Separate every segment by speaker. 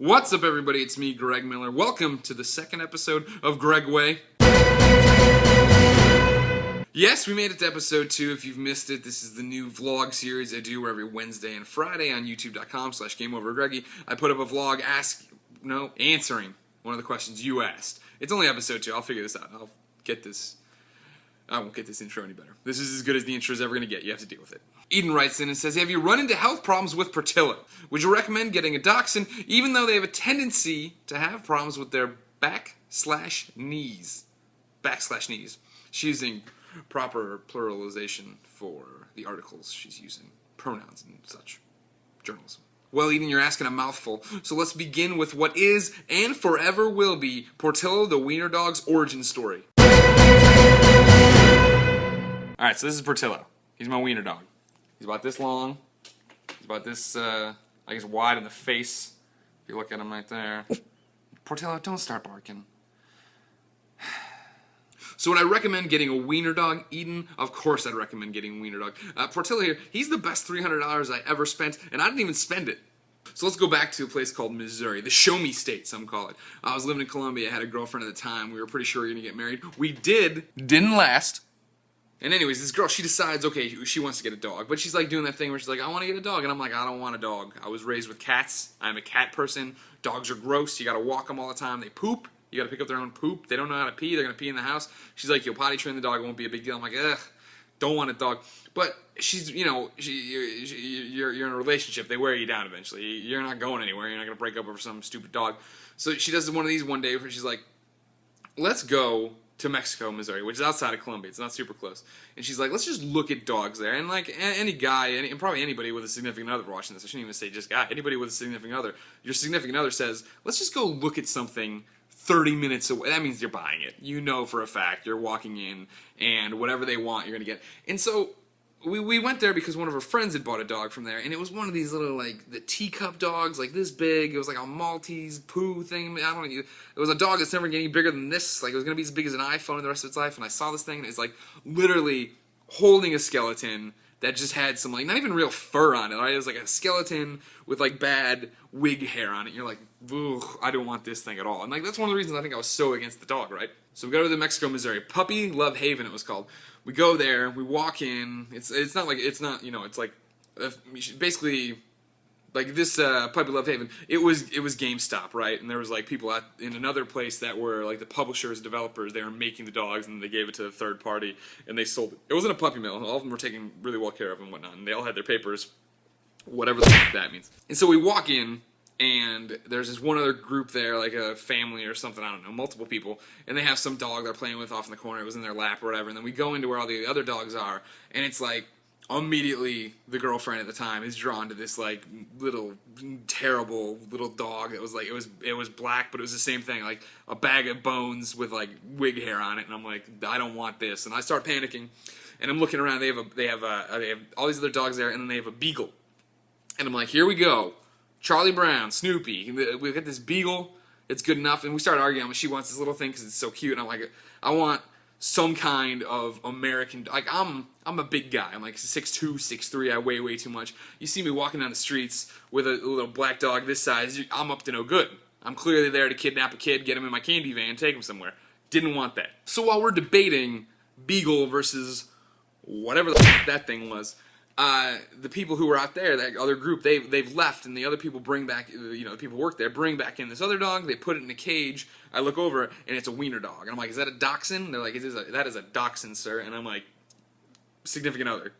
Speaker 1: What's up, everybody? It's me, Greg Miller. Welcome to the second episode of Gregway. Yes, we made it to episode 2. If you've missed it, this is the new vlog series I do every Wednesday and Friday on youtube.com/GameOverGreggy. I put up a vlog answering one of the questions you asked. It's only episode 2. I'll figure this out. I won't get this intro any better. This is as good as the intro is ever going to get. You have to deal with it. Eden writes in and says, have you run into health problems with Portillo? Would you recommend getting a Dachshund even though they have a tendency to have problems with their back/knees? Back/knees. She's using proper pluralization for the articles she's using. Pronouns and such. Journalism. Well, Eden, you're asking a mouthful, so let's begin with what is and forever will be Portillo the Wiener dog's origin story. Alright, so this is Portillo. He's my wiener dog. He's about this long. He's about this, I guess, wide in the face. If you look at him right there. Portillo, don't start barking. So would I recommend getting a wiener dog? Eden, of course I'd recommend getting a wiener dog. Portillo here, he's the best $300 I ever spent, and I didn't even spend it. So let's go back to a place called Missouri, the show me state, some call it. I was living in Columbia, I had a girlfriend at the time, we were pretty sure we were going to get married. We didn't last. And anyways, this girl, she decides, okay, she wants to get a dog. But she's like doing that thing where she's like, I want to get a dog. And I'm like, I don't want a dog. I was raised with cats. I'm a cat person. Dogs are gross. You got to walk them all the time. They poop. You got to pick up their own poop. They don't know how to pee. They're going to pee in the house. She's like, you'll potty train the dog. It won't be a big deal. I'm like, ugh, don't want a dog. But she's, you know, you're in a relationship. They wear you down eventually. You're not going anywhere. You're not going to break up over some stupid dog. So she does one of these one day where she's like, let's go to Mexico, Missouri, which is outside of Columbia. It's not super close. And she's like, let's just look at dogs there. And like any guy, and probably anybody with a significant other watching this, I shouldn't even say just guy, anybody with a significant other, your significant other says, let's just go look at something 30 minutes away. That means you're buying it. You know for a fact. You're walking in, and whatever they want, you're going to get. And so we went there because one of her friends had bought a dog from there, and it was one of these little, like, the teacup dogs, like this big. It was like a Maltese poo thing. I don't know. It was a dog that's never getting bigger than this. Like, it was going to be as big as an iPhone in the rest of its life, and I saw this thing, and it's like literally holding a skeleton that just had some, like, not even real fur on it, right? It was like a skeleton with, like, bad wig hair on it. You're like, ugh, I don't want this thing at all. And, like, that's one of the reasons I think I was so against the dog, right? So we go to the Mexico, Missouri. Puppy Love Haven, it was called. We go there, we walk in. It's not, you know, it's like, basically, like this Puppy Love Haven, it was GameStop, right? And there was like people in another place that were like the publishers, developers, they were making the dogs and they gave it to a third party and they sold it. It wasn't a puppy mill. All of them were taken really well care of and whatnot, and they all had their papers, whatever the fuck that means. And so we walk in, and there's this one other group there, like a family or something, I don't know, multiple people, and they have some dog they're playing with off in the corner. It was in their lap or whatever, and then we go into where all the other dogs are, and it's like, immediately the girlfriend at the time is drawn to this like little terrible little dog that was like it was black, but it was the same thing, like a bag of bones with like wig hair on it, and I'm like, I don't want this. And I start panicking, and I'm looking around. They have all these other dogs there, and then they have a beagle, and I'm like, here we go, Charlie Brown, Snoopy, we got this beagle, it's good enough. And we started arguing. She wants this little thing because it's so cute, and I'm like, I want some kind of American, like, I'm a big guy. I'm like 6'2", 6'3", I weigh way too much. You see me walking down the streets with a little black dog this size, I'm up to no good. I'm clearly there to kidnap a kid, get him in my candy van, take him somewhere. Didn't want that. So while we're debating Beagle versus whatever the fuck that thing was, the people who were out there, that other group, they've left, and the other people bring back, you know, the people who work there bring back in this other dog. They put it in a cage. I look over, and it's a wiener dog. And I'm like, is that a Dachshund? They're like, that is a Dachshund, sir. And I'm like, significant other,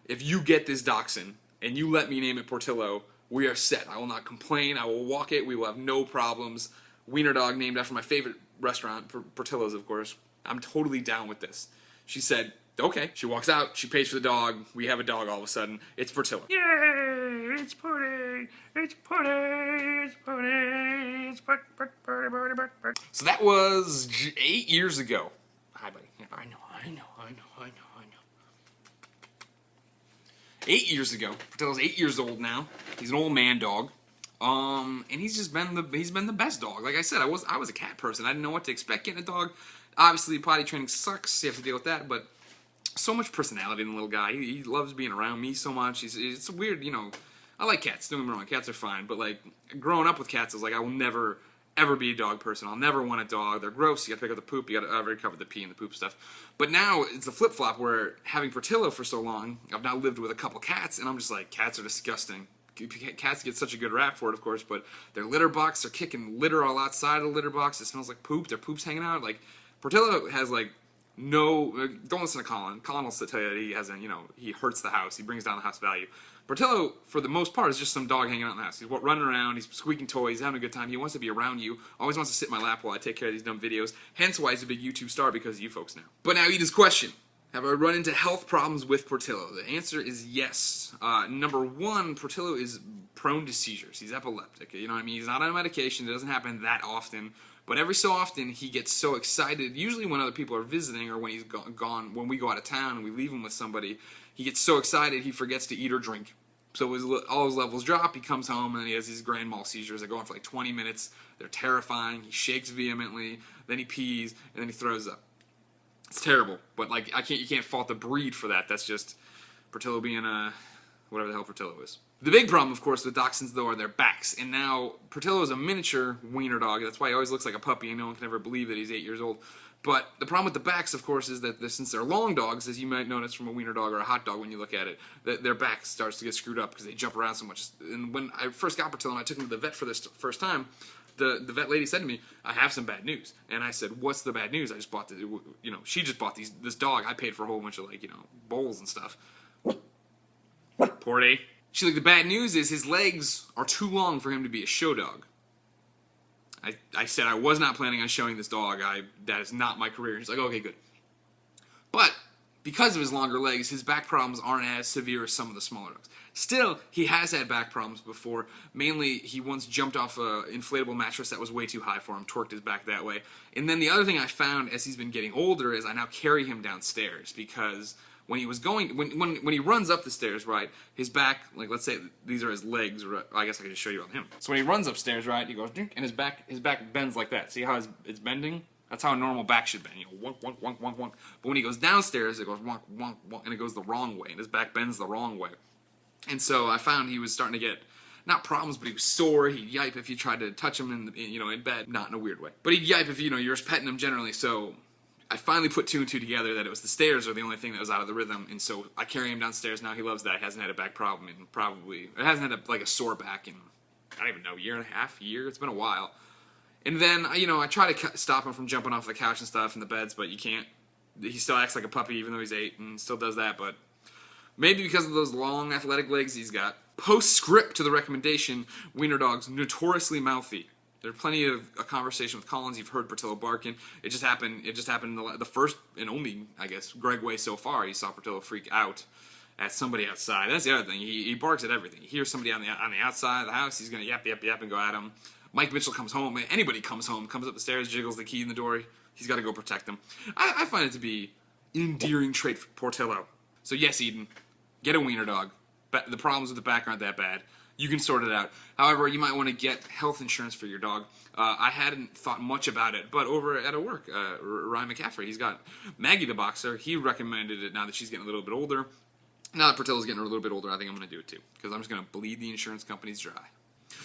Speaker 1: if you get this Dachshund and you let me name it Portillo, we are set. I will not complain. I will walk it. We will have no problems. Wiener dog named after my favorite restaurant, Portillo's, of course. I'm totally down with this. She said, okay. She walks out. She pays for the dog. We have a dog all of a sudden. It's Portillo. Yay! It's Porty! It's Porty! It's Porty! It's Porty! So that was 8 years ago. Hi, buddy. I know. 8 years ago. Portillo's 8 years old now. He's an old man dog. And he's just been the best dog. Like I said, I was a cat person. I didn't know what to expect getting a dog. Obviously, potty training sucks. You have to deal with that, but so much personality in the little guy. He loves being around me so much. It's weird, you know. I like cats, don't get me wrong, cats are fine, but like growing up with cats is like I will never ever be a dog person. I'll never want a dog. They're gross. You gotta pick up the poop. I've already covered the pee and the poop stuff. But now it's a flip-flop where having Portillo for so long, I've now lived with a couple cats, and I'm just like, cats are disgusting. Cats get such a good rap for it, of course, but their litter box, they're kicking litter all outside of the litter box. It smells like poop. Their poop's hanging out. Like, Portillo has like no, don't listen to Colin. Colin will tell you that he hasn't, he hurts the house. He brings down the house value. Portillo, for the most part, is just some dog hanging out in the house. He's running around, he's squeaking toys, having a good time. He wants to be around you, always wants to sit in my lap while I take care of these dumb videos. Hence why he's a big YouTube star, because of you folks now. But now, Eden's question. Have I run into health problems with Portillo? The answer is yes. Number one, Portillo is prone to seizures. He's epileptic. You know what I mean? He's not on medication. It doesn't happen that often. But every so often, he gets so excited, usually when other people are visiting or when he's gone, when we go out of town and we leave him with somebody, he gets so excited he forgets to eat or drink. So all his levels drop, he comes home, and then he has these grand mal seizures that go on for like 20 minutes. They're terrifying. He shakes vehemently, then he pees, and then he throws up. It's terrible, but like you can't fault the breed for that. That's just Portillo being whatever the hell Portillo is. The big problem, of course, with Dachshunds, though, are their backs. And now, Portillo is a miniature wiener dog. That's why he always looks like a puppy, and no one can ever believe that he's 8 years old. But the problem with the backs, of course, is that since they're long dogs, as you might notice from a wiener dog or a hot dog when you look at it, that their back starts to get screwed up because they jump around so much. And when I first got Portillo and I took him to the vet for this first time, the vet lady said to me, "I have some bad news." And I said, "What's the bad news?" I just bought she just bought this dog. I paid for a whole bunch of bowls and stuff. Porty. She's like, "The bad news is his legs are too long for him to be a show dog." I said I was not planning on showing this dog. That is not my career. He's like, "Okay, good." But because of his longer legs, his back problems aren't as severe as some of the smaller dogs. Still, he has had back problems before. Mainly, he once jumped off an inflatable mattress that was way too high for him, torqued his back that way. And then the other thing I found as he's been getting older is I now carry him downstairs because when he was when he runs up the stairs, right, his back, like let's say these are his legs, right, I guess I could just show you on him. So when he runs upstairs, right, he goes, and his back bends like that. See how it's bending? That's how a normal back should bend, wonk, wonk, wonk, wonk, wonk. But when he goes downstairs, it goes wonk, wonk, wonk, and it goes the wrong way, and his back bends the wrong way. And so I found he was starting to get, not problems, but he was sore. He'd yipe if you tried to touch him in bed, not in a weird way. But he'd yipe if, you're just petting him generally. So I finally put two and two together that it was the stairs are the only thing that was out of the rhythm. And so I carry him downstairs now. He loves that. He hasn't had a back problem in it hasn't had a sore back in, I don't even know, year and a half, year. It's been a while. And then, I try to stop him from jumping off the couch and stuff in the beds, but you can't. He still acts like a puppy even though he's 8 and still does that, but maybe because of those long athletic legs he's got. Postscript to the recommendation, wiener dogs notoriously mouthy. There's plenty of a conversation with Collins. You've heard Portillo barking. It just happened in the first and only, I guess, Gregway so far. You saw Portillo freak out at somebody outside. That's the other thing. He barks at everything. He hears somebody on the outside of the house. He's going to yap, yap, yap and go at him. Mike Mitchell comes home. Anybody comes home, comes up the stairs, jiggles the key in the door. He's got to go protect them. I find it to be an endearing trait for Portillo. So yes, Eden, get a wiener dog. But the problems with the back aren't that bad. You can sort it out. However, you might want to get health insurance for your dog. I hadn't thought much about it, but over at work, Ryan McCaffrey, he's got Maggie the boxer. He recommended it now that she's getting a little bit older. Now that Portillo's getting a little bit older, I think I'm going to do it too, because I'm just going to bleed the insurance companies dry.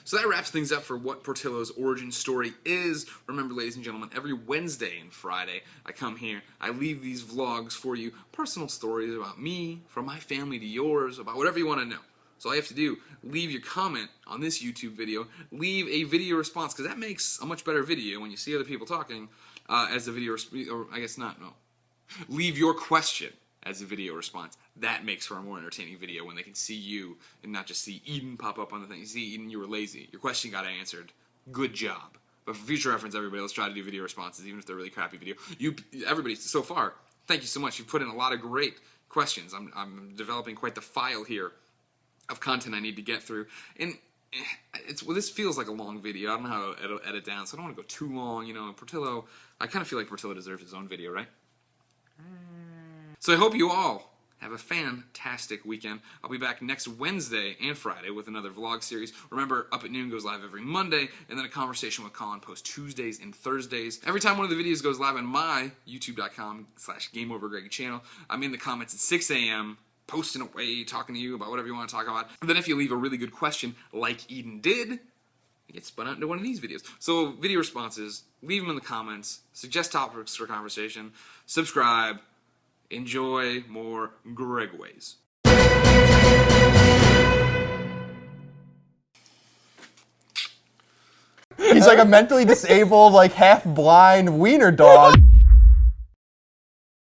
Speaker 1: So that wraps things up for what Portillo's origin story is. Remember, ladies and gentlemen, every Wednesday and Friday, I come here, I leave these vlogs for you, personal stories about me, from my family to yours, about whatever you want to know. So all you have to do, leave your comment on this YouTube video, leave a video response, because that makes a much better video when you see other people talking as a video, or I guess not, no. Leave your question as a video response. That makes for a more entertaining video when they can see you and not just see Eden pop up on the thing. You see, Eden, you were lazy. Your question got answered. Good job. But for future reference, everybody, let's try to do video responses, even if they're really crappy video. Everybody, so far, thank you so much. You've put in a lot of great questions. I'm developing quite the file here of content I need to get through. And this feels like a long video. I don't know how to edit down, so I don't want to go too long. Portillo, I kind of feel like Portillo deserves his own video, right? So I hope you all have a fantastic weekend. I'll be back next Wednesday and Friday with another vlog series. Remember, Up at Noon goes live every Monday, and then A Conversation with Colin posts Tuesdays and Thursdays. Every time one of the videos goes live on my youtube.com/GameOverGreg channel, I'm in the comments at 6 a.m. posting away, talking to you about whatever you want to talk about. And then if you leave a really good question, like Eden did, you get spun out into one of these videos. So video responses, leave them in the comments, suggest topics for conversation, subscribe, enjoy more Gregways.
Speaker 2: He's like a mentally disabled, like half-blind wiener dog.